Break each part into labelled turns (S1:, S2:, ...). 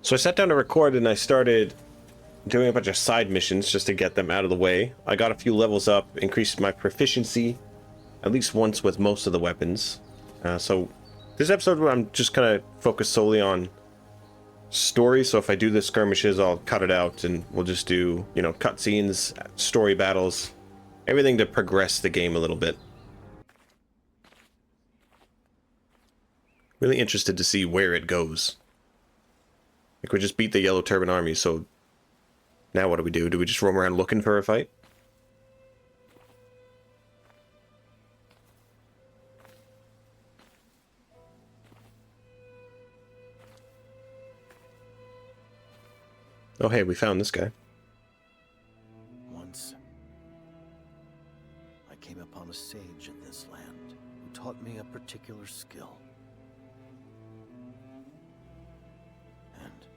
S1: So I sat down to record and I started doing a bunch of side missions just to get them out of the way. I got a few levels up, increased my proficiency at least once with most of the weapons. So this episode I'm just kind of focused solely on story. So if I do the skirmishes, I'll cut it out and we'll just do, you know, cutscenes, story battles, everything to progress the game a little bit. Really interested to see where it goes. Like, we just beat the Yellow Turban Army, so now what do we do? Do we just roam around looking for a fight? Oh hey, we found this guy.
S2: Once, I came upon a sage in this land who taught me a particular skill. And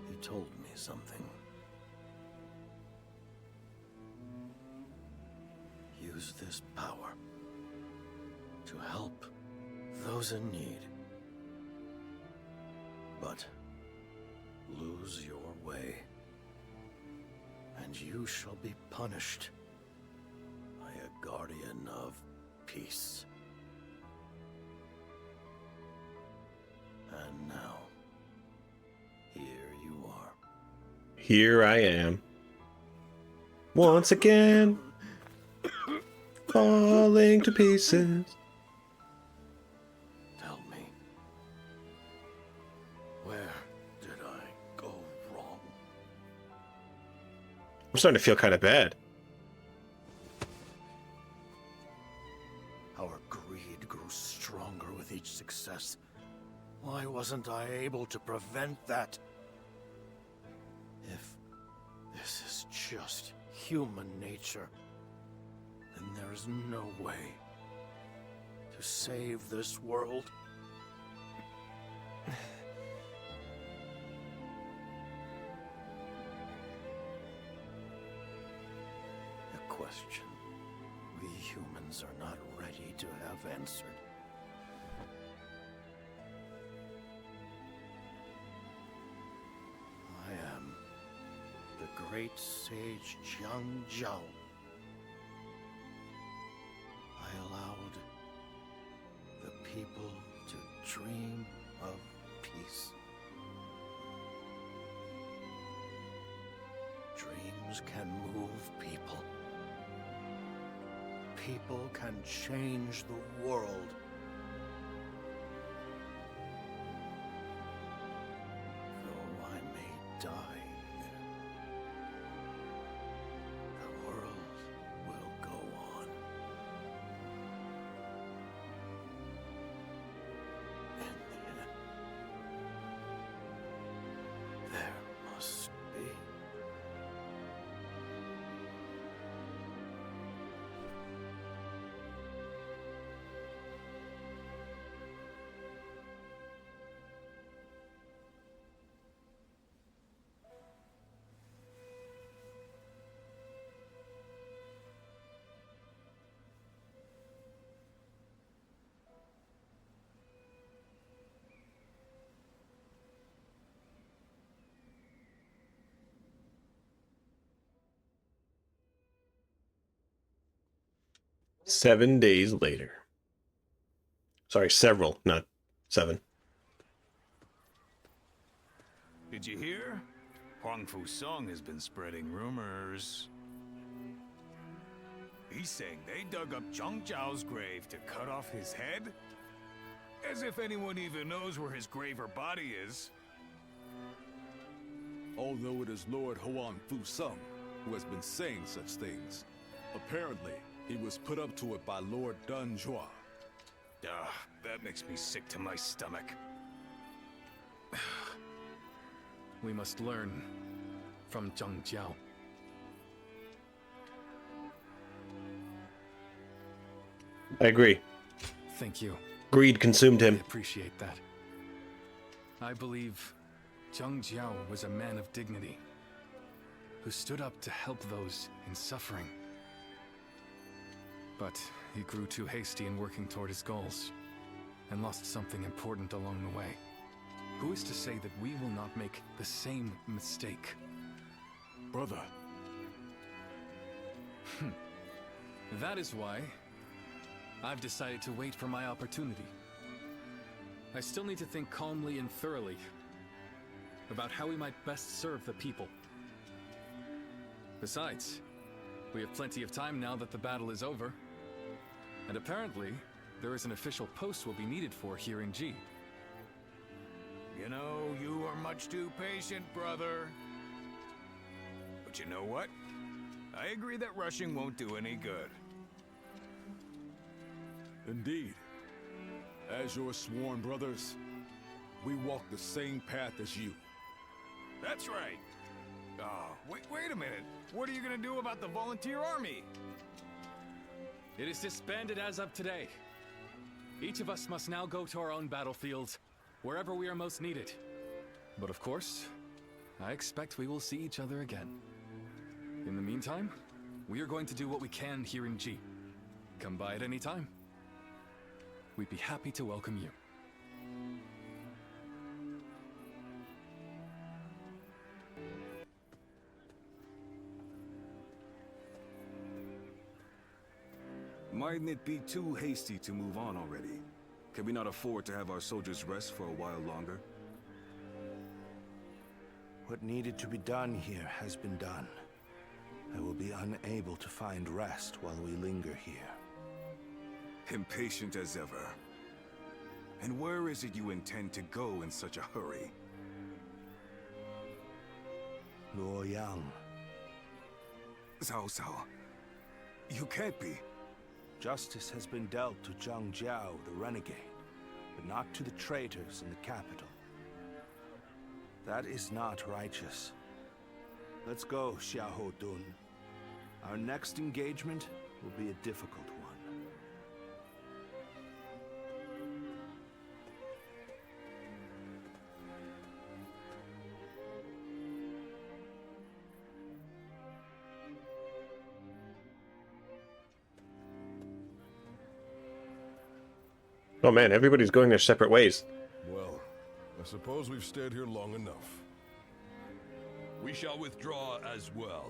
S2: he told me something. Use this power to help those in need. But lose your way, and you shall be punished by a guardian of peace. And now, here you are.
S1: Here I am. Once again, falling to pieces.
S2: Tell me, where did I go wrong?
S1: I'm starting to feel kind of bad.
S2: Our greed grew stronger with each success. Why wasn't I able to prevent that? If this is just human nature, then there is no way to save this world. A question we humans are not ready to have answered. I am the great sage Jiang Zhao. I allowed the people to dream of peace. Dreams can move people. People can change the world. Though I may die, the world will go on. In the end, there must be.
S1: Seven days later. Sorry, several, not 7.
S3: Did you hear? Huang Fu Song has been spreading rumors. He's saying they dug up Zhang Zhao's grave to cut off his head? As if anyone even knows where his grave or body is.
S4: Although it is Lord Huang Fu Sung who has been saying such things. Apparently, he was put up to it by Lord Dun Zhua.
S3: That makes me sick to my stomach.
S5: We must learn from Zhang Jiao.
S1: I agree.
S5: Thank you.
S1: Greed consumed
S5: I
S1: him.
S5: appreciate that. I believe Zhang Jiao was a man of dignity who stood up to help those in suffering. But he grew too hasty in working toward his goals and lost something important along the way. Who is to say that we will not make the same mistake?
S4: Brother,
S5: That is why I've decided to wait for my opportunity. I still need to think calmly and thoroughly about how we might best serve the people. Besides, we have plenty of time now that the battle is over. And apparently, there is an official post we'll be needed for here in G.
S3: You know, you are much too patient, brother. But you know what? I agree that rushing won't do any good.
S4: indeed. As your sworn brothers, we walk the same path as you.
S3: That's right. Oh, wait a minute. What are you gonna do about the volunteer army?
S5: It is disbanded as of today. Each of us must now go to our own battlefields, wherever we are most needed. But of course, I expect we will see each other again. In the meantime, we are going to do what we can here in G. Come by at any time. We'd be happy to welcome you.
S6: Mightn't it be too hasty to move on already? Can we not afford to have our soldiers rest for a while longer?
S2: What needed to be done here has been done. I will be unable to find rest while we linger here.
S6: Impatient as ever. And where is it you intend to go in such a hurry?
S2: Luoyang.
S6: Cao Cao, you can't be.
S2: Justice has been dealt to Zhang Jiao, the renegade, but not to the traitors in the capital. That is not righteous. Let's go, Xiahou Dun. Our next engagement will be a difficult one.
S1: Oh man, everybody's going their separate ways.
S7: Well, I suppose we've stayed here long enough.
S8: We shall withdraw as well.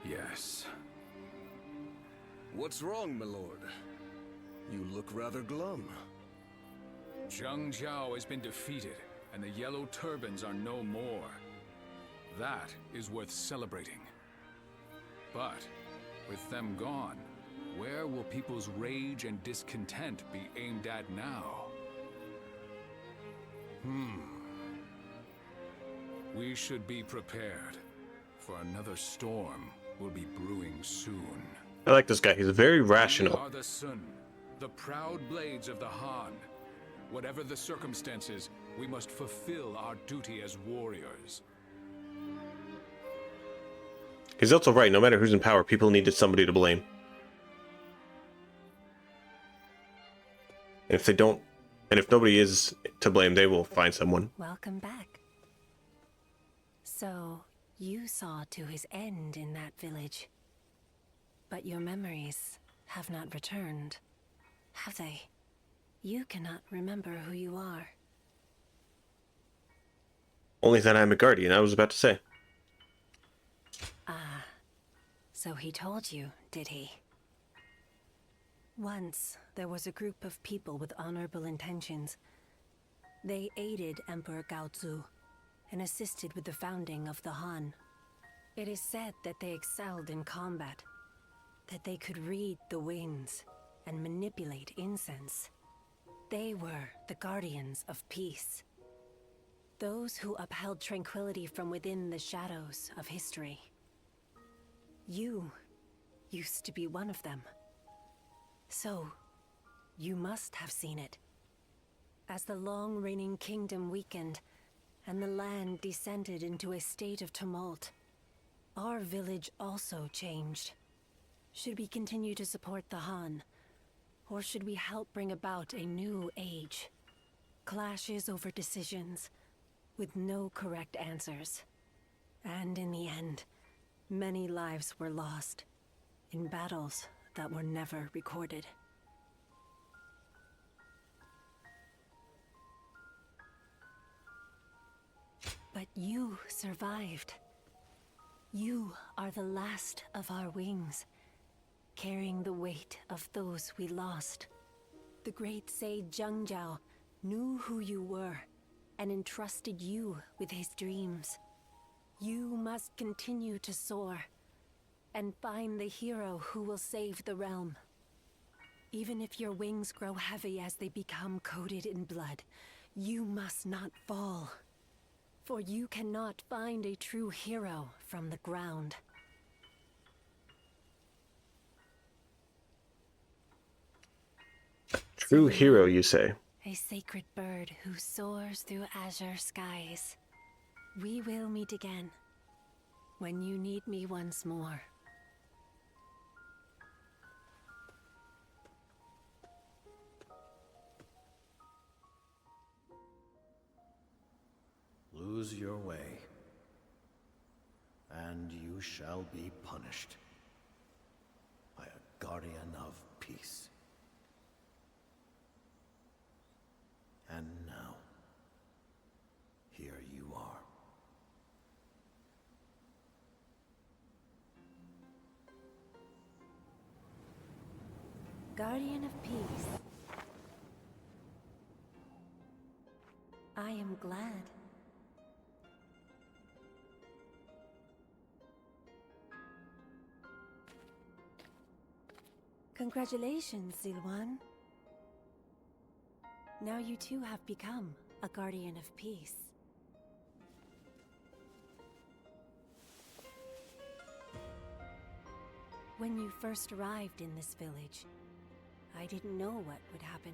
S6: Yes.
S8: What's wrong, my lord? You look rather glum.
S9: Zhang Jiao has been defeated, and the Yellow Turbans are no more. That is worth celebrating. But, with them gone, where will people's rage and discontent be aimed at now? We should be prepared, for another storm will be brewing soon.
S1: I like this guy. He's very
S9: We
S1: rational.
S9: are the Sun, the proud blades of the Han. Whatever the circumstances, we must fulfill our duty as warriors.
S1: He's also right. No matter who's in power, people needed somebody to blame. And if they don't, and if nobody is to blame, they will find someone.
S10: Welcome back. So, you saw to his end in that village. But your memories have not returned, have they? You cannot remember who you are.
S1: Only that I'm a guardian, I was about to say.
S10: Ah, so he told you, did he? Once, there was a group of people with honorable intentions. They aided Emperor Gaozu and assisted with the founding of the Han. It is said that they excelled in combat, that they could read the winds and manipulate incense. They were the guardians of peace. Those who upheld tranquility from within the shadows of history. You used to be one of them. So, you must have seen it. As the long-reigning kingdom weakened, and the land descended into a state of tumult, our village also changed. Should we continue to support the Han, or should we help bring about a new age? Clashes over decisions, with no correct answers. And in the end, many lives were lost, in battles that were never recorded. But you survived. You are the last of our wings, carrying the weight of those we lost. The great sage Zhangjiao knew who you were and entrusted you with his dreams. You must continue to soar and find the hero who will save the realm. Even if your wings grow heavy as they become coated in blood, you must not fall. For you cannot find a true hero from the ground.
S1: True hero, you say?
S10: A sacred bird who soars through azure skies. We will meet again, when you need me once more.
S8: Lose your way, and you shall be punished by a guardian of peace. And now, here you are.
S10: Guardian of peace. I am glad. Congratulations, Zilwan. Now you too have become a guardian of peace. When you first arrived in this village, I didn't know what would happen.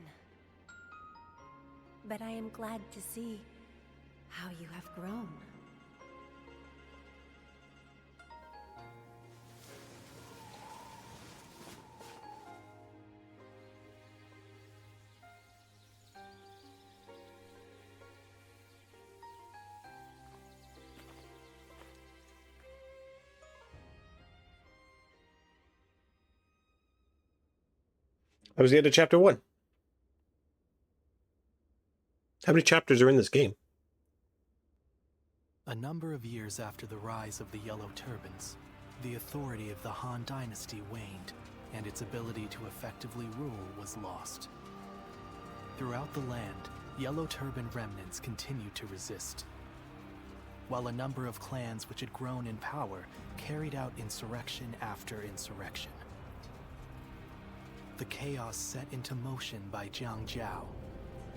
S10: But I am glad to see how you have grown.
S1: That was the end of chapter 1. How many chapters are in this game?
S11: A number of years after the rise of the Yellow Turbans, the authority of the Han Dynasty waned, and its ability to effectively rule was lost. Throughout the land, Yellow Turban remnants continued to resist, while a number of clans which had grown in power carried out insurrection after insurrection. The chaos set into motion by Jiang Jiao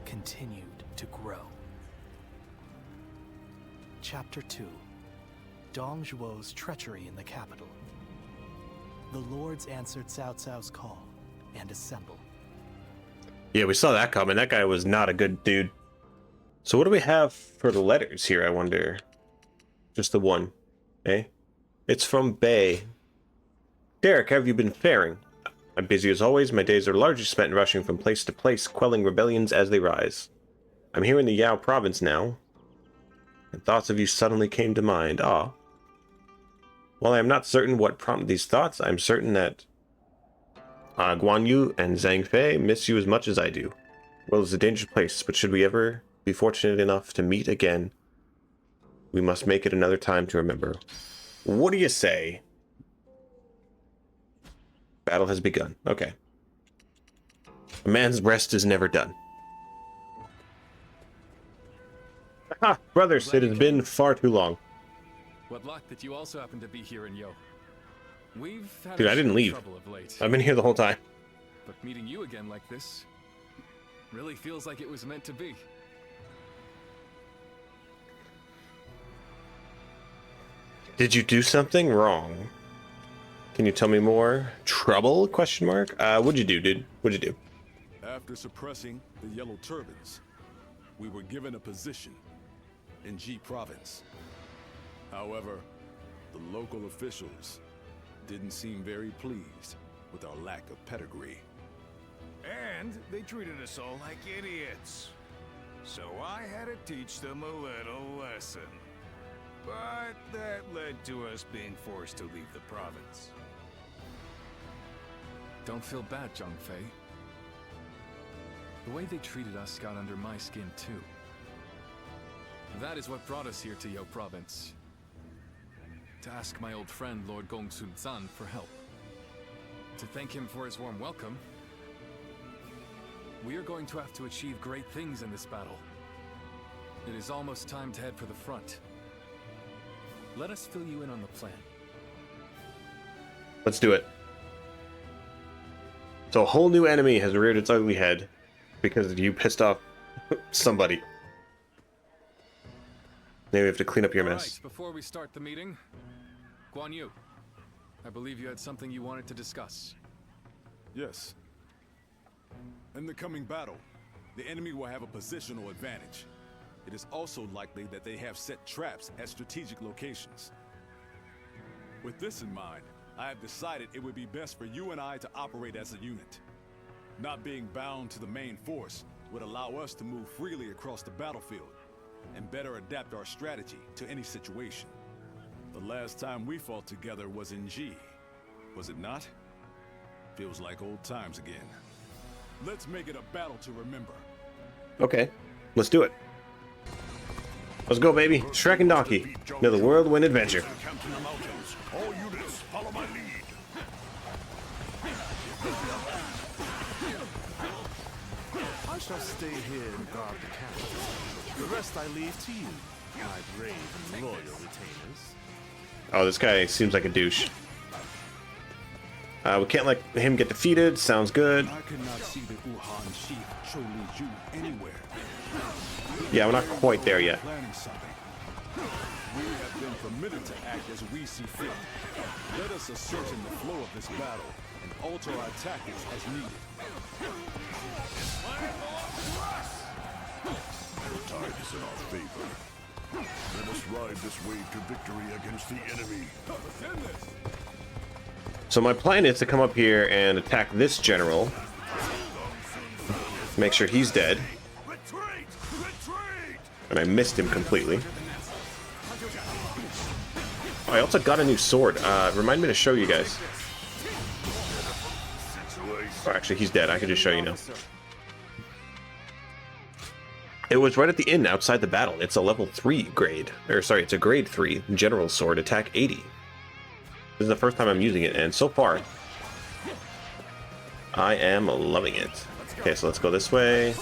S11: continued to grow. Chapter 2. Dong Zhuo's treachery in the capital. The lords answered Cao Cao's call and assembled.
S1: Yeah, we saw that coming. That guy was not a good dude. So what do we have for the letters here, I wonder? Just the one, eh? It's from Bei. Derrick, how have you been faring? I'm busy as always. My days are largely spent rushing from place to place, quelling rebellions as they rise. I'm here in the Yao province now, and thoughts of you suddenly came to mind. Ah. While I am not certain what prompted these thoughts, I'm certain that Guan Yu and Zhang Fei miss you as much as I do. The world is a dangerous place, but should we ever be fortunate enough to meet again, we must make it another time to remember. What do you say? Battle has begun. Okay. A man's rest is never done. Ha! Brothers, it has been far too long.
S5: What luck that you also happen to be here in Yo. We've had
S1: Dude, I didn't leave.
S5: trouble of late.
S1: I've been here the whole time.
S5: But meeting you again like this really feels like it was meant to be.
S1: Did you do something wrong? Can you tell me more? Trouble? Question mark. What'd you do, dude? What'd you do?
S4: After suppressing the Yellow Turbans, we were given a position in Ji Province. However, the local officials didn't seem very pleased with our lack of pedigree.
S3: And they treated us all like idiots. So I had to teach them a little lesson. But that led to us being forced to leave the province.
S5: Don't feel bad, Zhang Fei. The way they treated us got under my skin too. That is what brought us here to Yo Province. To ask my old friend Lord Gongsun Zan for help. To thank him for his warm welcome. We are going to have to achieve great things in this battle. It is almost time to head for the front. Let us fill you in on the plan.
S1: Let's do it. So a whole new enemy has reared its ugly head because you pissed off somebody. Maybe we have to clean up your mess.
S5: Right, before we start the meeting, Guan Yu, I believe you had something you wanted to discuss.
S4: Yes. In the coming battle, the enemy will have a positional advantage. It is also likely that they have set traps at strategic locations. With this in mind, I have decided it would be best for you and I to operate as a unit. Not being bound to the main force would allow us to move freely across the battlefield and better adapt our strategy to any situation. The last time we fought together was in G, was it not? Feels like old times again. Let's make it a battle to remember.
S1: Okay, let's do it. Let's go, baby. Shrek and Donkey. Another whirlwind adventure.
S7: All units, follow my lead.
S8: I shall stay here and guard the capital. The rest I leave to you, my brave and loyal retainers.
S1: Oh, this guy seems like a douche. We can't let him get defeated. Sounds good.
S6: I could not see the Wuhan chief Cho Li Ju anywhere.
S1: Yeah, we're not quite there yet.
S6: Planning something. We have been permitted to act as we see fit. Let us ascertain the flow of this battle and alter our tactics as needed.
S7: The tide is in our favor. Let us ride this wave to victory against the enemy.
S1: So my plan is to come up here and attack this general. Make sure he's dead. And I missed him completely. Oh, I also got a new sword. Remind me to show you guys. Oh, actually, he's dead. I can just show you now. It was right at the inn outside the battle. It's a level 3 grade. Or sorry, it's a grade 3 general sword, attack 80. This is the first time I'm using it, and so far, I am loving it. Okay, so let's go this way.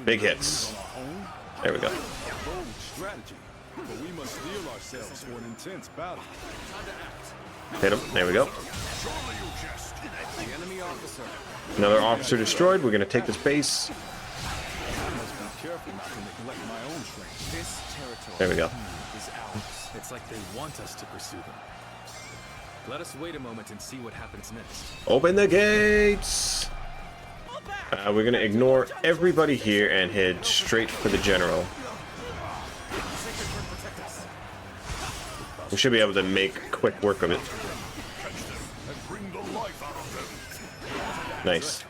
S1: Big hits. There we go. Hit him. There we go. Another officer destroyed. We're going to take this base. There we go.
S5: It's like they want us to pursue them. Let us wait a moment and see what happens next.
S1: Open the gates! We're going to ignore everybody here and head straight for the general. We should be able to make quick work of it. Nice.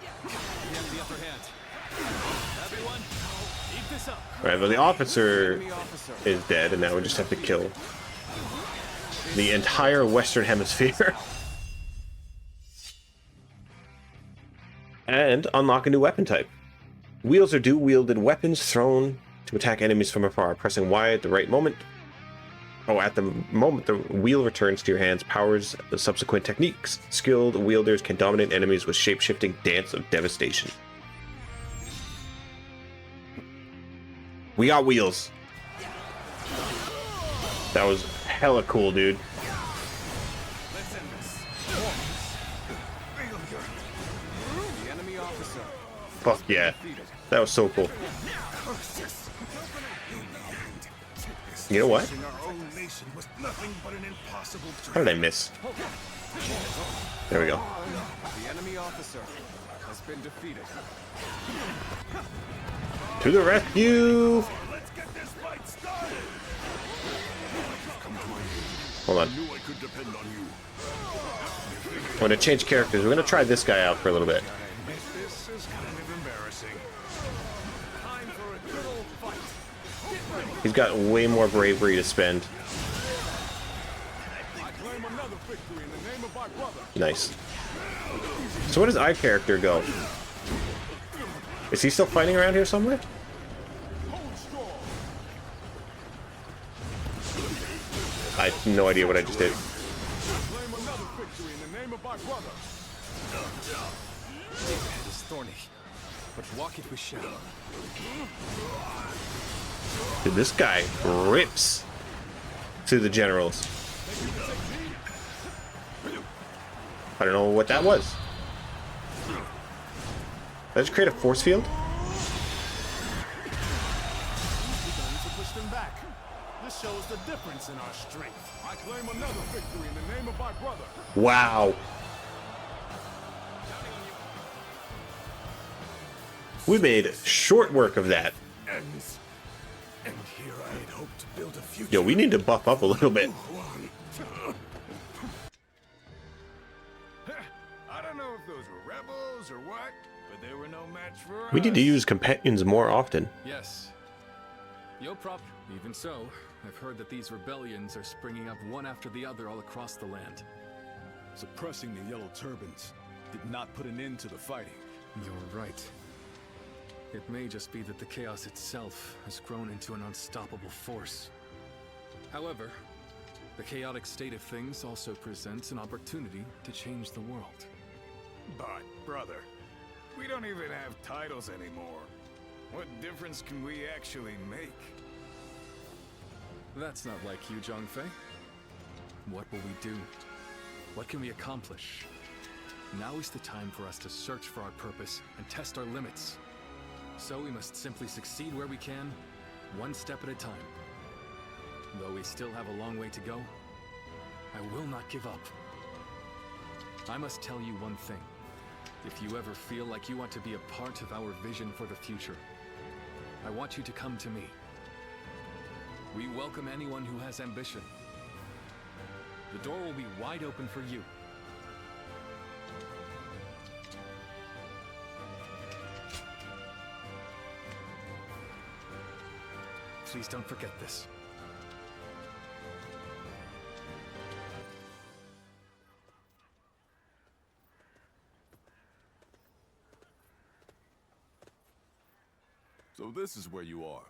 S1: Alright, well the officer is dead, and now we just have to kill the entire Western Hemisphere. And unlock a new weapon type. Wheels are dual-wielded weapons thrown to attack enemies from afar. Pressing Y at the right moment. Oh, at the moment the wheel returns to your hands, powers the subsequent techniques. Skilled wielders can dominate enemies with shape-shifting dance of devastation. We got wheels. That was hella cool, dude. Fuck yeah. That was so cool. You know what? How did I miss? There we go.
S6: The enemy officer has been defeated.
S1: To the rescue! Hold on. I'm gonna change characters. We're gonna try this guy out for a little bit.
S3: This is kind of embarrassing. Time for a good old fight.
S1: He's got way more bravery to spend. Nice. So where does I character go? Is he still fighting around here somewhere? I have no idea what I just did.
S6: Claim another victory in the name of my brother.
S5: It is thorny, but walk it we shall.
S1: Dude, this guy rips to the generals. I don't know what that was. Did I just create a force field?
S8: To push them back. This shows the difference in our strength.
S6: I claim another victory in the name of my brother.
S1: Wow. We made short work of that.
S7: And here I had hoped to build a future.
S1: Yo, we need to buff up a little bit.
S3: I don't know if those were rebels or what, but they were no match for us.
S1: We need to use companions more often.
S5: Yes. Yo prop. Even so, I've heard that these rebellions are springing up one after the other all across the land.
S4: Suppressing the Yellow Turbans did not put an end to the fighting.
S5: You're right. It may just be that the chaos itself has grown into an unstoppable force. However, the chaotic state of things also presents an opportunity to change the world.
S3: But, brother, we don't even have titles anymore. What difference can we actually make?
S5: That's not like you, Zhangfei. What will we do? What can we accomplish? Now is the time for us to search for our purpose and test our limits. So we must simply succeed where we can, one step at a time. Though we still have a long way to go, I will not give up. I must tell you one thing. If you ever feel like you want to be a part of our vision for the future, I want you to come to me. We welcome anyone who has ambition. The door will be wide open for you. Please don't forget this.
S4: So this is where you are.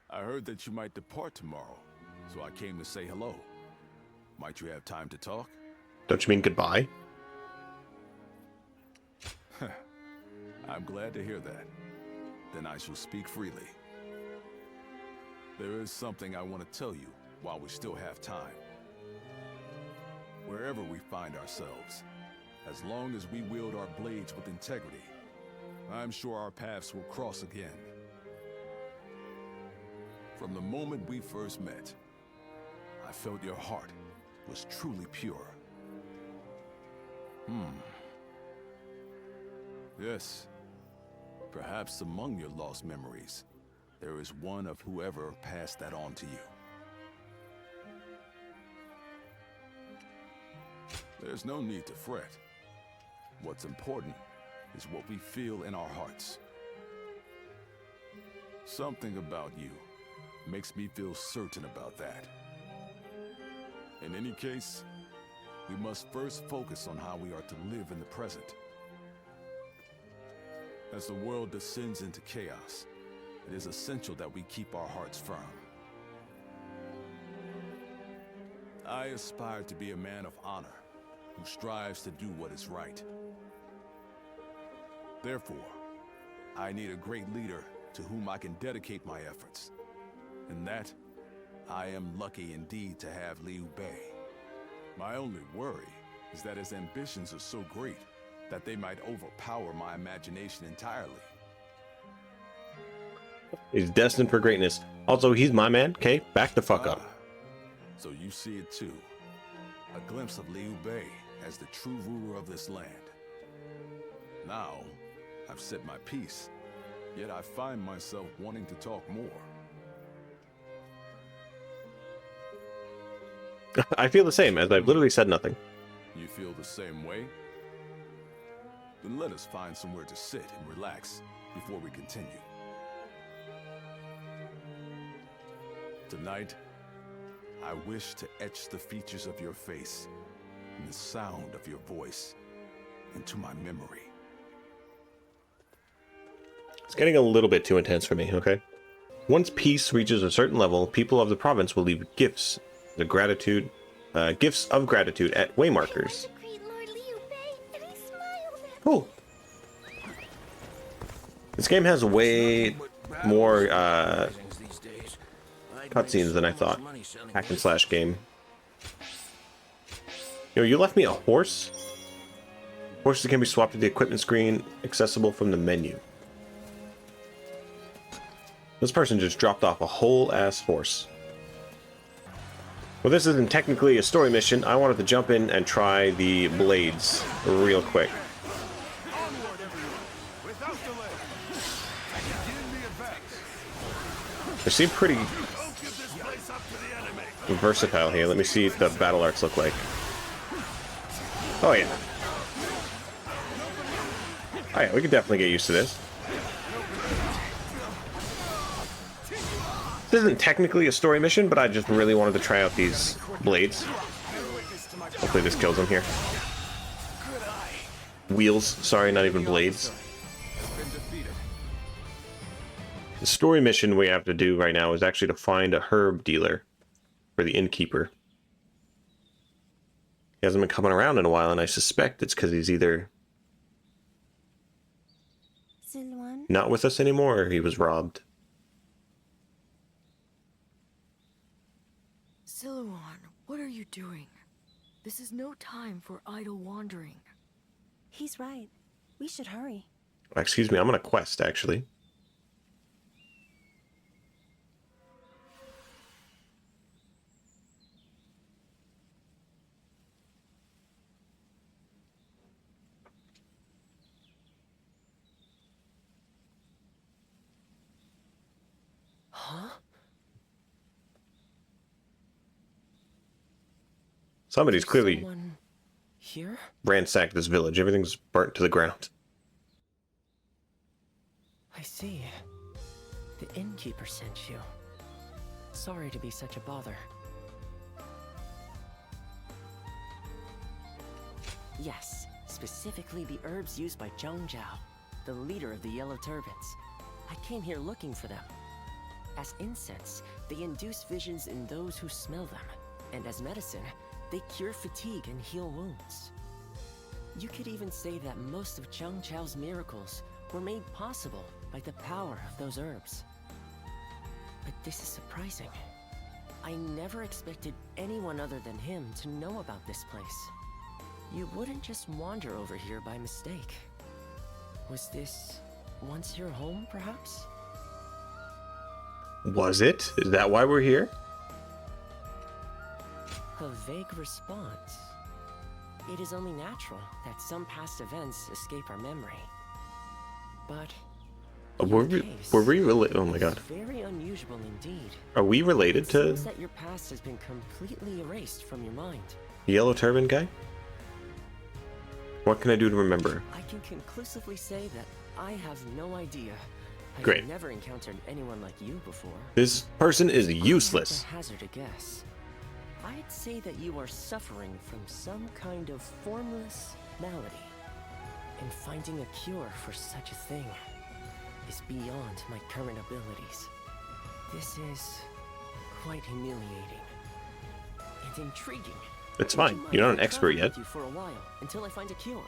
S4: I heard that you might depart tomorrow, so I came to say hello. Might you have time to talk?
S1: Don't you mean goodbye?
S4: I'm glad to hear that. Then I shall speak freely. There is something I want to tell you while we still have time. Wherever we find ourselves, as long as we wield our blades with integrity, I'm sure our paths will cross again. From the moment we first met, I felt your heart was truly pure. Yes, perhaps among your lost memories, there is one of whoever passed that on to you. There's no need to fret. What's important is what we feel in our hearts. Something about you makes me feel certain about that. In any case, we must first focus on how we are to live in the present. As the world descends into chaos, it is essential that we keep our hearts firm. I aspire to be a man of honor who strives to do what is right. Therefore, I need a great leader to whom I can dedicate my efforts. In that, I am lucky indeed to have Liu Bei. My only worry is that his ambitions are so great that they might overpower my imagination entirely.
S1: He's destined for greatness. Also, he's my man. Okay, back the fuck up.
S4: So you see it too. A glimpse of Liu Bei as the true ruler of this land. Now, I've said my piece, yet I find myself wanting to talk more.
S1: I feel the same, as I've literally said nothing.
S4: You feel the same way? Then let us find somewhere to sit and relax before we continue. Tonight, I wish to etch the features of your face and the sound of your voice into my memory.
S1: It's getting a little bit too intense for me, okay? Once peace reaches a certain level, people of the province will leave gifts, gifts of gratitude at waymarkers. Cool. This game has way more cutscenes than I thought. Hack and slash game. Yo, you left me a horse? Horses can be swapped to the equipment screen, accessible from the menu. This person just dropped off a whole ass horse. Well, this isn't technically a story mission. I wanted to jump in and try the blades real quick. They seem pretty versatile here. Let me see what the battle arts look like. Oh yeah. Oh yeah, we can definitely get used to this. This isn't technically a story mission, but I just really wanted to try out these blades. Hopefully this kills them here. Wheels, sorry, not even blades. The story mission we have to do right now is actually to find a herb dealer for the innkeeper. He hasn't been coming around in a while, and I suspect it's because he's either not with us anymore or he was robbed.
S12: Silouan, what are you doing? This is no time for idle wandering.
S10: He's right. We should hurry.
S1: Excuse me, I'm on a quest, actually.
S12: Huh?
S1: Somebody's clearly
S12: Someone here?
S1: ransacked this village. Everything's burnt to the ground.
S12: I see. The innkeeper sent you. Sorry to be such a bother. Yes, specifically the herbs used by Zhang Jiao, the leader of the Yellow Turbans. I came here looking for them. As incense, they induce visions in those who smell them, and as medicine, they cure fatigue and heal wounds. You could even say that most of Zhang Jiao's miracles were made possible by the power of those herbs. But this is surprising. I never expected anyone other than him to know about this place. You wouldn't just wander over here by mistake. Was this once your home, perhaps?
S1: Was it? Is that why we're here?
S12: A vague response. It is only natural that some past events escape our memory. But
S1: Were we related? Oh my god.
S12: very unusual indeed.
S1: Are we related to
S12: Seems that your past has been completely erased from your mind.
S1: the yellow turban guy? What can I do to remember?
S12: I can conclusively say that I have no idea. I've
S1: Great.
S12: never encountered anyone like you before.
S1: This person is
S12: If I
S1: useless.
S12: had to hazard a guess, I'd say that you are suffering from some kind of formless malady. And finding a cure for such a thing is beyond my current abilities. This is quite humiliating and intriguing.
S1: It's
S12: Would
S1: fine.
S12: you mind
S1: You're not
S12: if
S1: an
S12: I
S1: expert
S12: travel
S1: yet.
S12: with you for a while until I find a cure?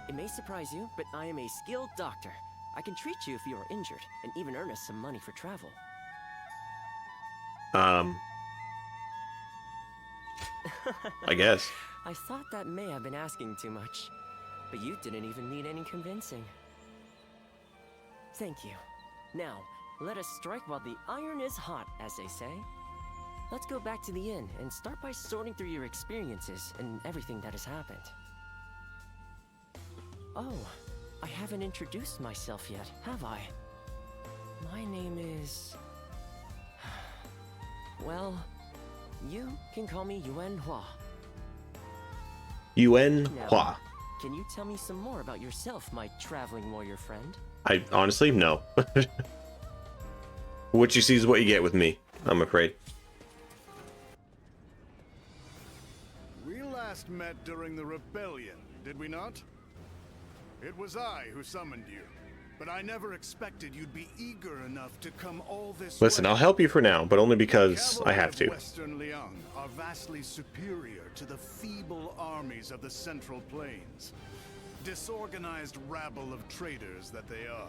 S12: It may surprise you, but I am a skilled doctor. I can treat you if you are injured, and even earn us some money for travel.
S1: I guess.
S12: I thought that may have been asking too much, but you didn't even need any convincing. Thank you. Now, let us strike while the iron is hot, as they say. Let's go back to the inn and start by sorting through your experiences and everything that has happened. Oh, I haven't introduced myself yet, have I? My name is... Well, you can call me Yuan Hua.
S1: Yuan
S12: Now,
S1: Hua.
S12: Can you tell me some more about yourself, my traveling warrior friend?
S1: I honestly, no. What you see is what you get with me, I'm afraid.
S6: We last met during the rebellion, did we not? It was I who summoned you.
S8: But I never expected you'd be eager enough to come all this
S1: Listen,
S8: way.
S1: I'll help you for now, but only because I have to.
S8: Western Liang are vastly superior to the feeble armies of the Central Plains. Disorganized rabble of traitors that they are.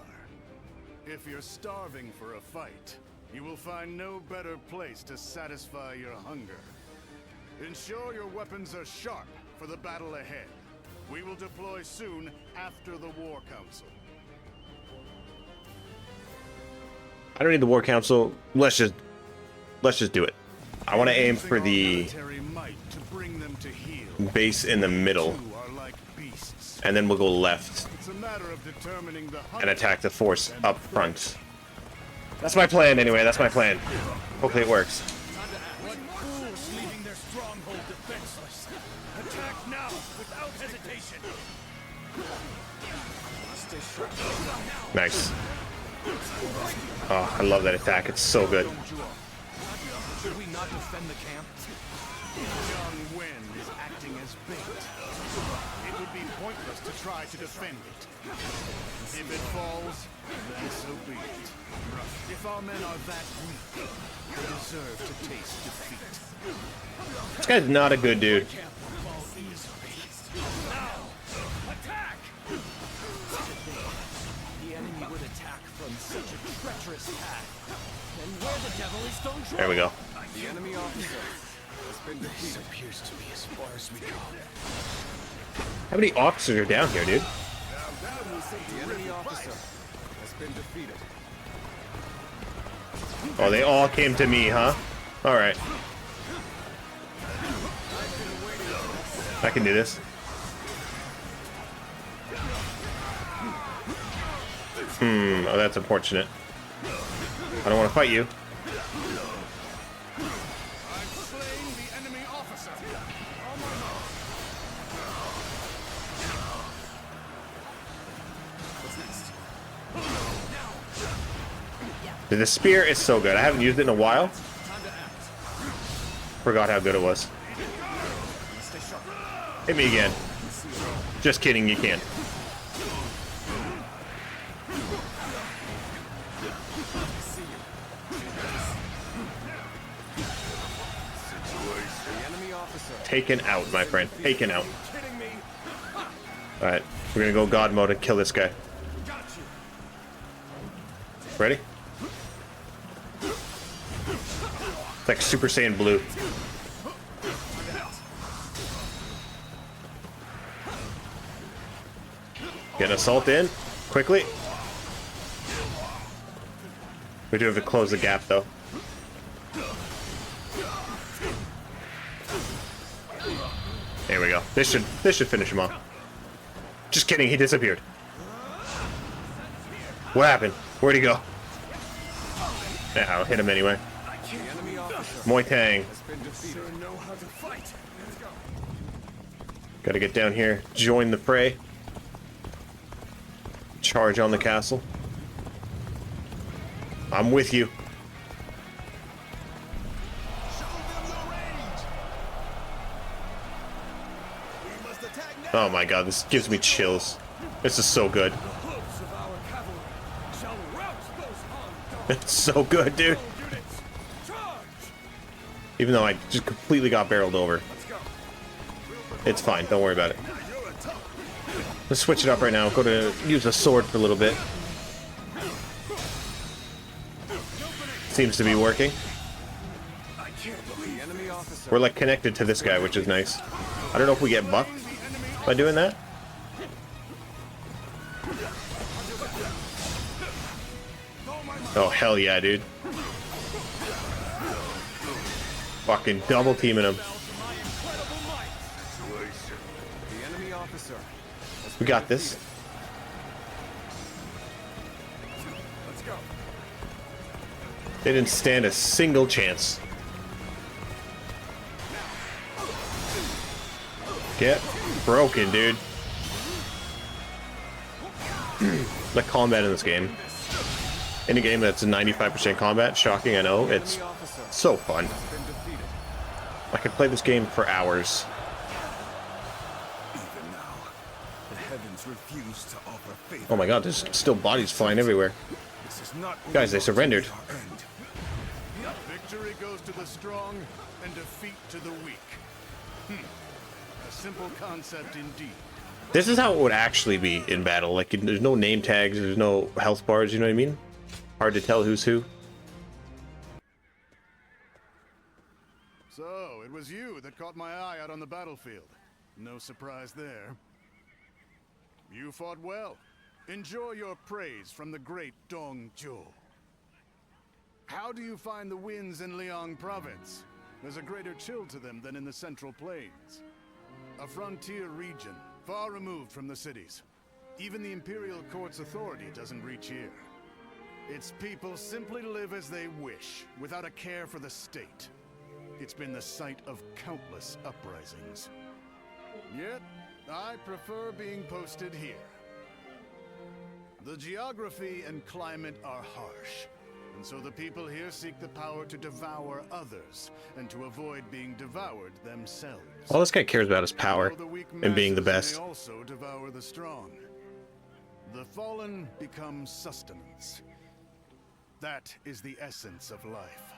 S8: If you're starving for a fight, you will find no better place to satisfy your hunger. Ensure your weapons are sharp for the battle ahead. We will deploy soon after the War Council.
S1: I don't need the War Council. Let's just do it. I want to aim for the base in the middle, and then we'll go left and attack the force up front. That's my plan anyway. That's my plan. Hopefully it works.
S3: What fools leaving their stronghold defenseless? Attack now without hesitation.
S1: Nice. Oh, I love that attack. It's so good.
S8: Should we not defend the camp? Young Wen is acting as bait. It would be pointless to try to defend it. If it falls, then so be it. If our men are that weak, they deserve to taste defeat.
S1: This guy's not a good dude.
S3: Attack!
S12: The enemy would attack from such a treacherous path. And where the devil is Dong Zhuo?
S1: There we go.
S9: The enemy officer has been defeated.
S3: This appears to be as far as we go.
S1: How many officers are down here, dude?
S9: The enemy officer has been defeated.
S1: Oh, they all came to me, huh? Alright. I can do this. Oh, that's unfortunate. I don't want to fight you.
S8: I've slain the enemy officer.
S1: The spear is so good. I haven't used it in a while. Forgot how good it was. Hit me again. Just kidding, you can't. Taken out, my friend. Taken out. Alright, we're gonna go God mode and kill this guy. Ready? It's like Super Saiyan Blue. Get an assault in quickly. We do have to close the gap though. There we go. This should finish him off. Just kidding, he disappeared. What happened? Where'd he go? Yeah, I'll hit him anyway. Muay Tang. Gotta get down here, join the fray. Charge on the castle. I'm with you. Oh my god, this gives me chills. This is so good. It's so good, dude. Even though I just completely got barreled over. It's fine, don't worry about it. Let's switch it up right now. Go to use a sword for a little bit. Seems to be working. We're like connected to this guy, which is nice. I don't know if we get buffed by doing that. Oh, hell yeah, dude. Fucking double teaming him. We got this. They didn't stand a single chance. Get broken, dude. The combat in this game. In a game that's 95% combat, shocking, I know. It's so fun. I could play this game for hours.
S6: Even now, the heavens
S3: refuse to offer favor.
S1: Oh my god, there's still bodies flying everywhere.
S3: This is not
S1: Guys, they surrendered.
S3: our end.
S8: Victory goes to the strong and defeat to the weak. A simple concept indeed.
S1: This is how it would actually be in battle. Like, there's no name tags, there's no health bars, you know what I mean? Hard to tell who's who.
S8: So, it was you that caught my eye out on the battlefield. No surprise there. You fought well. Enjoy your praise from the great Dong Zhuo. How do you find the winds in Liang province? There's a greater chill to them than in the Central Plains. A frontier region, far removed from the cities. Even the Imperial Court's authority doesn't reach here. Its people simply live as they wish, without a care for the state. It's been the site of countless uprisings. Yet, I prefer being posted here. The geography and climate are harsh, and so the people here seek the power to devour others, and to avoid being devoured themselves.
S1: All this guy cares about is power and being the best.
S8: They also devour the strong. The fallen become sustenance. That is the essence of life.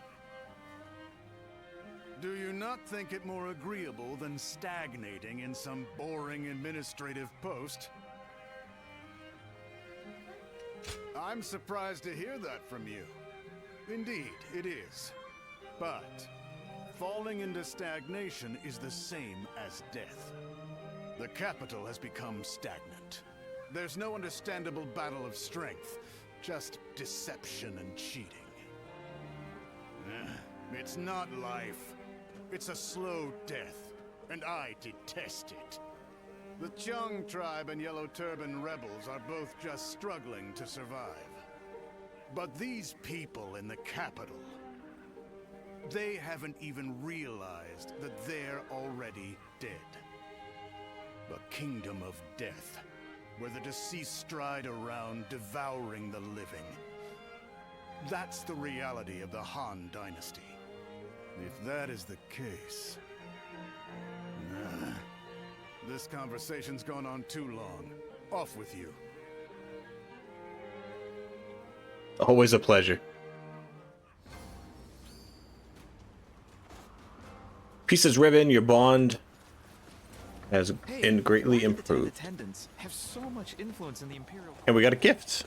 S8: Do you not think it more agreeable than stagnating in some boring administrative post? I'm surprised to hear that from you. Indeed, it is. But falling into stagnation is the same as death. The capital has become stagnant. There's no understandable battle of strength, just deception and cheating. It's not life. It's a slow death, and I detest it. The Chung tribe and Yellow Turban rebels are both just struggling to survive. But these people in the capital, they haven't even realized that they're already dead. A kingdom of death, where the deceased stride around, devouring the living. That's the reality of the Han Dynasty. If that is the case... this conversation's gone on too long. Off with you.
S1: Always a pleasure. Pieces ribbon, your bond has been greatly improved.
S13: Attendants have so much influence in the Imperial.
S1: And we got a gift.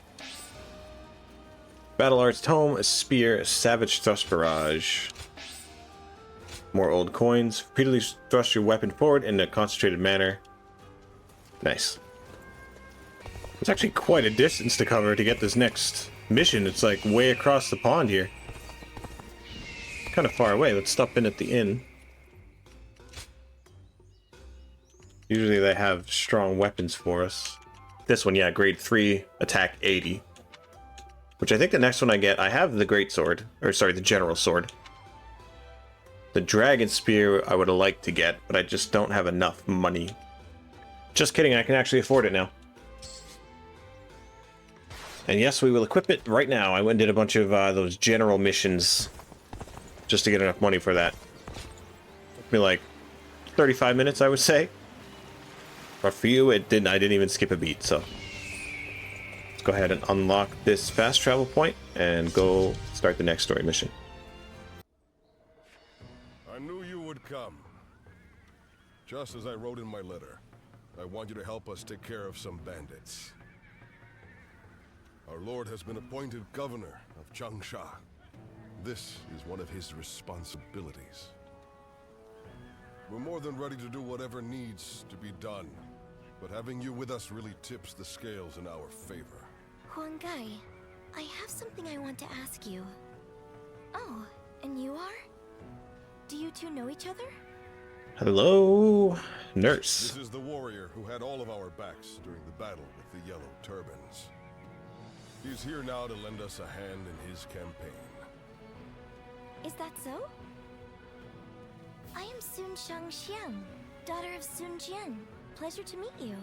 S1: Battle Arts Tome, a spear, a savage thrust barrage. More old coins. Repeatedly thrust your weapon forward in a concentrated manner. Nice. It's actually quite a distance to cover to get this next mission. It's like way across the pond here. Kind of far away. Let's stop in at the inn. Usually they have strong weapons for us. This one, yeah, grade 3, attack 80. Which I think the next one I get, I have the great sword. Or sorry, the general sword. The dragon spear I would have liked to get, but I just don't have enough money. Just kidding, I can actually afford it now. And yes, we will equip it right now. I went and did a bunch of those general missions just to get enough money for that. Took me like 35 minutes, I would say. But for you, it didn't. I didn't even skip a beat, so. Let's go ahead and unlock this fast travel point and go start the next story mission.
S6: I knew you would come. Just as I wrote in my letter, I want you to help us take care of some bandits. Our lord has been appointed governor of Changsha. This is one of his responsibilities. We're more than ready to do whatever needs to be done, but having you with us really tips the scales in our favor.
S14: Huang Gai, I have something I want to ask you. Oh, and you are? Do you two know each other?
S1: Hello, nurse.
S6: This is the warrior who had all of our backs during the battle with the Yellow Turbans. He's here now to lend us a hand in his campaign.
S14: Is that so? I am Sun Shangxiang, daughter of Sun Jian. Pleasure to meet you.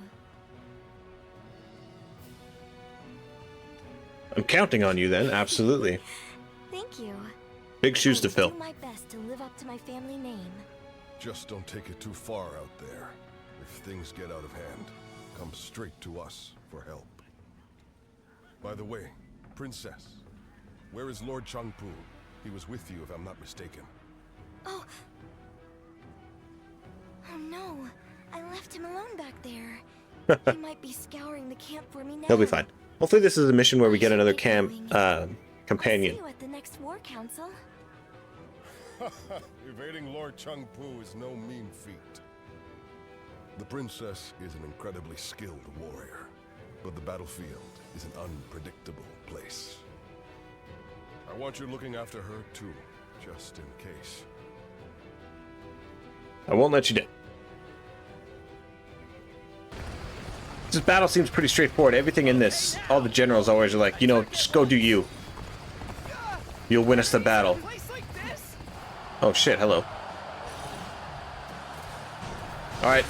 S1: I'm counting on you then, absolutely.
S14: Thank you.
S1: Big shoes to fill.
S14: I will do my best to live up to my family name.
S6: Just don't take it too far out there. If things get out of hand, come straight to us for help. By the way, Princess, where is Lord Changpu? He was with you, if I'm not mistaken.
S14: Oh. Oh no. I left him alone back there. He might be scouring the camp for me now.
S1: He'll be fine. Hopefully this is a mission where we get another companion.
S14: See you at the next war council.
S6: Evading Lord Changpu is no mean feat. The princess is an incredibly skilled warrior, but the battlefield is an unpredictable place. I want you looking after her too, just in case.
S1: I won't let you down. This battle seems pretty straightforward. Everything in this, all the generals always are like, you know, just go do you. You'll win us the battle. Oh shit, hello. Alright.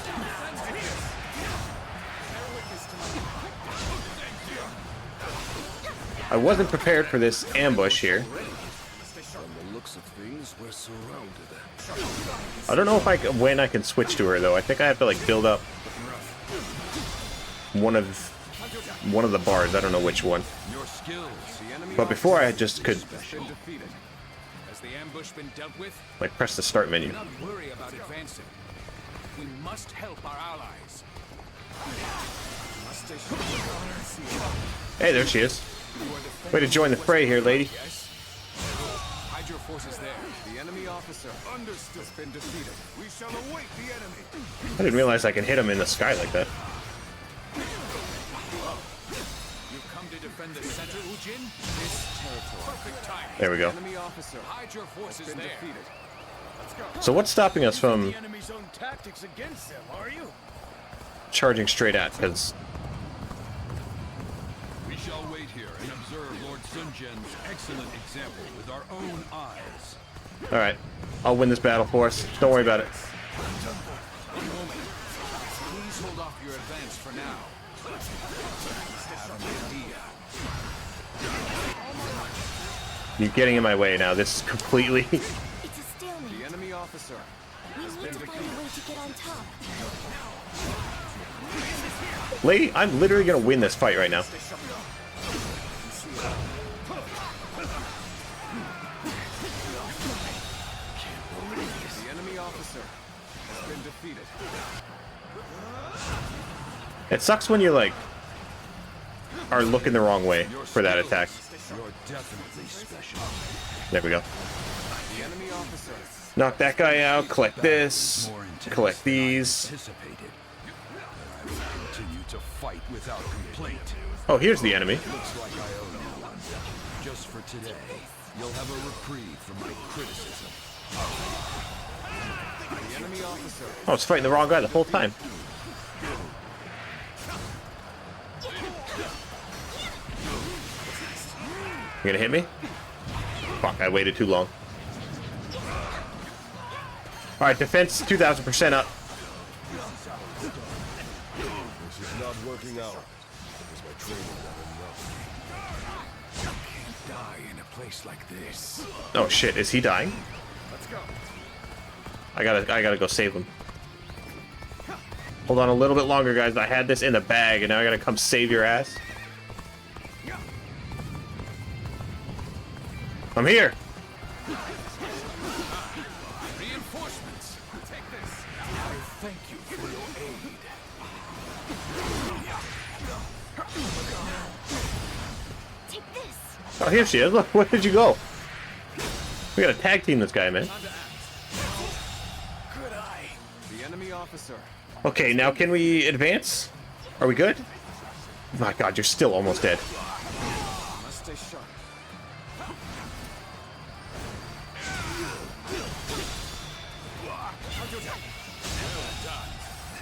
S1: I wasn't prepared for this ambush here.
S7: From the looks of things, we're surrounded.
S1: I don't know if when I can switch to her though. I think I have to like build up one of the bars. I don't know which one. But before I just could like press the start menu.
S9: We must help our allies.
S1: Hey, there she is. Way to join the fray here, lady.
S9: Hide your forces there. The enemy officer has been defeated.
S2: We shall await the enemy.
S1: I didn't realize I can hit him in the sky like that.
S9: You've come to defend the center, Ujin? This territory. Perfect time.
S1: There we go.
S9: Enemy officer. Hide your forces there. Defeated. Let's go.
S1: So what's stopping us from
S2: The enemy's own tactics against them, are you?
S1: charging straight at? Because
S7: We shall wait here and observe Lord Sun Jian's excellent example with our own eyes.
S1: all right, I'll win this battle for us. Don't worry about it.
S9: One moment. Please hold off your advance for now. Have an idea.
S1: You're getting in my way now. This is completely.
S14: It's a stalemate.
S9: The enemy officer.
S14: We need to find a way to get on top.
S1: Lady, I'm literally gonna win this fight right now.
S9: The enemy officer has been defeated.
S1: It sucks when you like are looking the wrong way for that attack.
S7: You're definitely special.
S1: There we go.
S9: The enemy officer.
S1: Knock that guy out. Collect this. Collect these.
S7: Anticipated. I will continue to fight without complaint.
S1: Oh, here's the enemy.
S7: Looks like I owe you one. Just for today, you'll have a reprieve from my criticism.
S9: The enemy officer.
S1: Oh, I was fighting the wrong guy the whole time. You gonna hit me? Fuck, I waited too long. Alright, defense 2,000% up.
S6: This is not working out. Is my training not enough?
S9: You can't die in a place like this.
S1: Oh shit, is he dying?
S9: Let's go.
S1: I gotta go save him. Hold on a little bit longer, guys. I had this in the bag, and now I gotta come save your ass. I'm here.
S9: Reinforcements. Take this. I thank you for your aid.
S14: Take this.
S1: Oh, here she is. Look, where did you go? We gotta tag team this guy, man.
S9: Good eye. The enemy officer.
S1: Okay, now can we advance? Are we good? My God, you're still almost dead.
S9: Must stay sharp.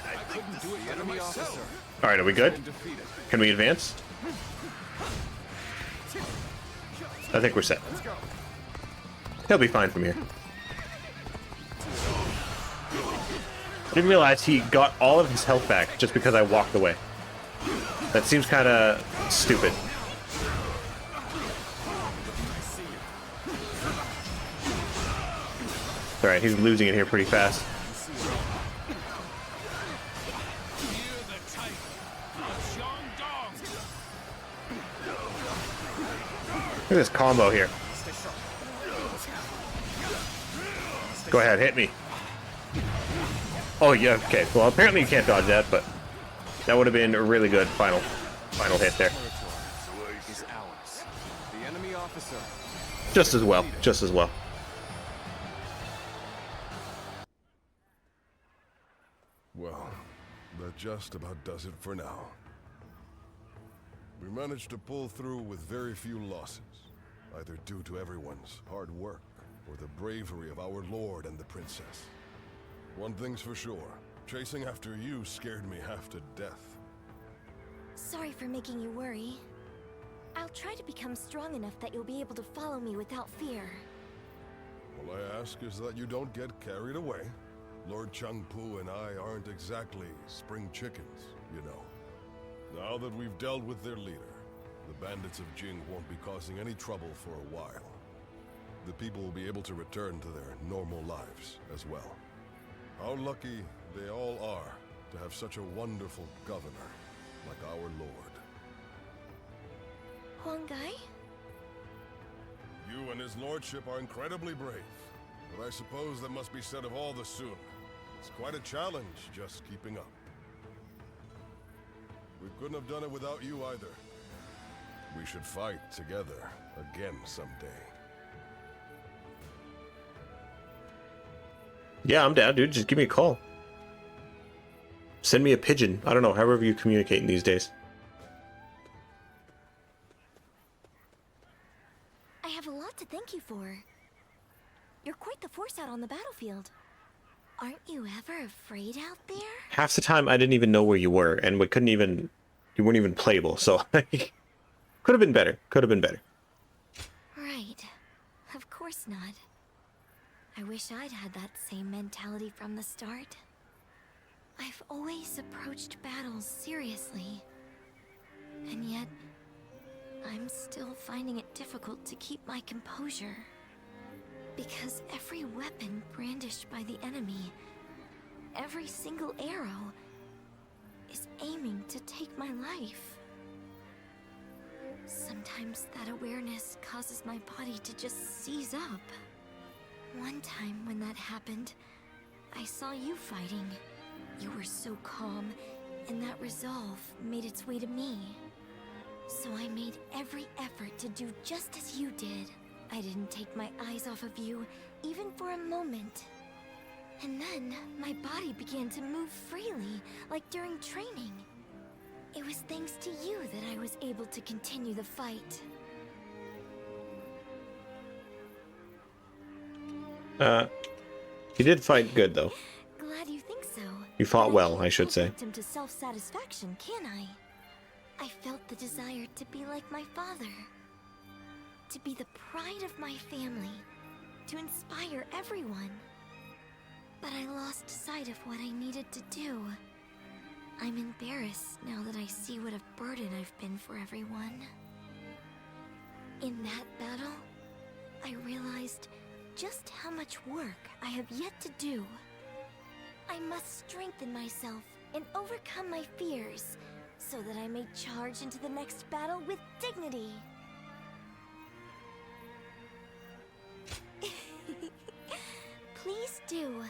S9: I couldn't do it. The enemy officer.
S1: All right, are we good?
S9: Defeated.
S1: Can we advance? I think we're set.
S9: Let's go.
S1: He'll be fine from here. I didn't realize he got all of his health back just because I walked away. That seems kind of stupid. All right, he's losing it here pretty fast. Look at this combo here. Go ahead, hit me. Oh, yeah, okay. Well, apparently you can't dodge that, but that would have been a really good final hit there.
S9: Is ours. The enemy officer.
S1: Just as well, just as well.
S6: Well, that just about does it for now. We managed to pull through with very few losses, either due to everyone's hard work or the bravery of our lord and the princess. One thing's for sure, chasing after you scared me half to death.
S14: Sorry for making you worry. I'll try to become strong enough that you'll be able to follow me without fear.
S6: All I ask is that you don't get carried away. Lord Changpu and I aren't exactly spring chickens, you know. Now that we've dealt with their leader, the bandits of Jing won't be causing any trouble for a while. The people will be able to return to their normal lives as well. How lucky they all are to have such a wonderful governor like our lord.
S14: Huangai?
S6: You and his lordship are incredibly brave, but I suppose that must be said of all the Sun. It's quite a challenge just keeping up. We couldn't have done it without you either. We should fight together again someday.
S1: Yeah, I'm down, dude. Just give me a call. Send me a pigeon. I don't know, however you communicate these days.
S14: I have a lot to thank you for. You're quite the force out on the battlefield. Aren't you ever afraid out there?
S1: Half the time I didn't even know where you were, and we couldn't even... You weren't even playable, so... Could have been better. Could have been better.
S14: Right. Of course not. I wish I'd had that same mentality from the start. I've always approached battles seriously. And yet, I'm still finding it difficult to keep my composure. Because every weapon brandished by the enemy, every single arrow, is aiming to take my life. Sometimes that awareness causes my body to just seize up. One time when that happened, I saw you fighting. You were so calm, and that resolve made its way to me. So I made every effort to do just as you did. I didn't take my eyes off of you, even for a moment. And then, my body began to move freely, like during training. It was thanks to you that I was able to continue the fight.
S1: You did fight good, though.
S14: Glad you think so.
S1: You fought well, I should say.
S14: Victim to self-satisfaction, can I? I felt the desire to be like my father. To be the pride of my family. To inspire everyone. But I lost sight of what I needed to do. I'm embarrassed now that I see what a burden I've been for everyone. In that battle, I realized just how much work I have yet to do. I must strengthen myself and overcome my fears, so that I may charge into the next battle with dignity. Please do.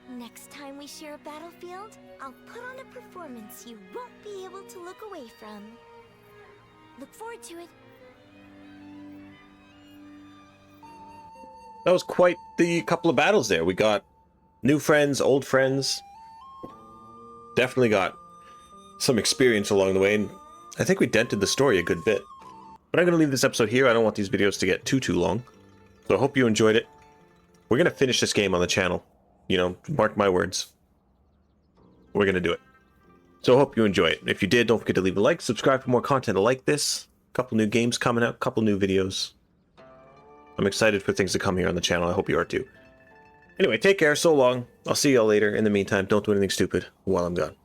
S14: Next time we share a battlefield, I'll put on a performance you won't be able to look away from. Look forward to it.
S1: That was quite the couple of battles there. We got new friends, old friends. Definitely got some experience along the way, and I think we dented the story a good bit. But I'm going to leave this episode here. I don't want these videos to get too long. So I hope you enjoyed it. We're going to finish this game on the channel. You know, mark my words. We're going to do it. So I hope you enjoy it. If you did, don't forget to leave a like, subscribe for more content like this. A couple new games coming out, a couple new videos. I'm excited for things to come here on the channel. I hope you are too. Anyway, take care. So long. I'll see y'all later. In the meantime, don't do anything stupid while I'm gone.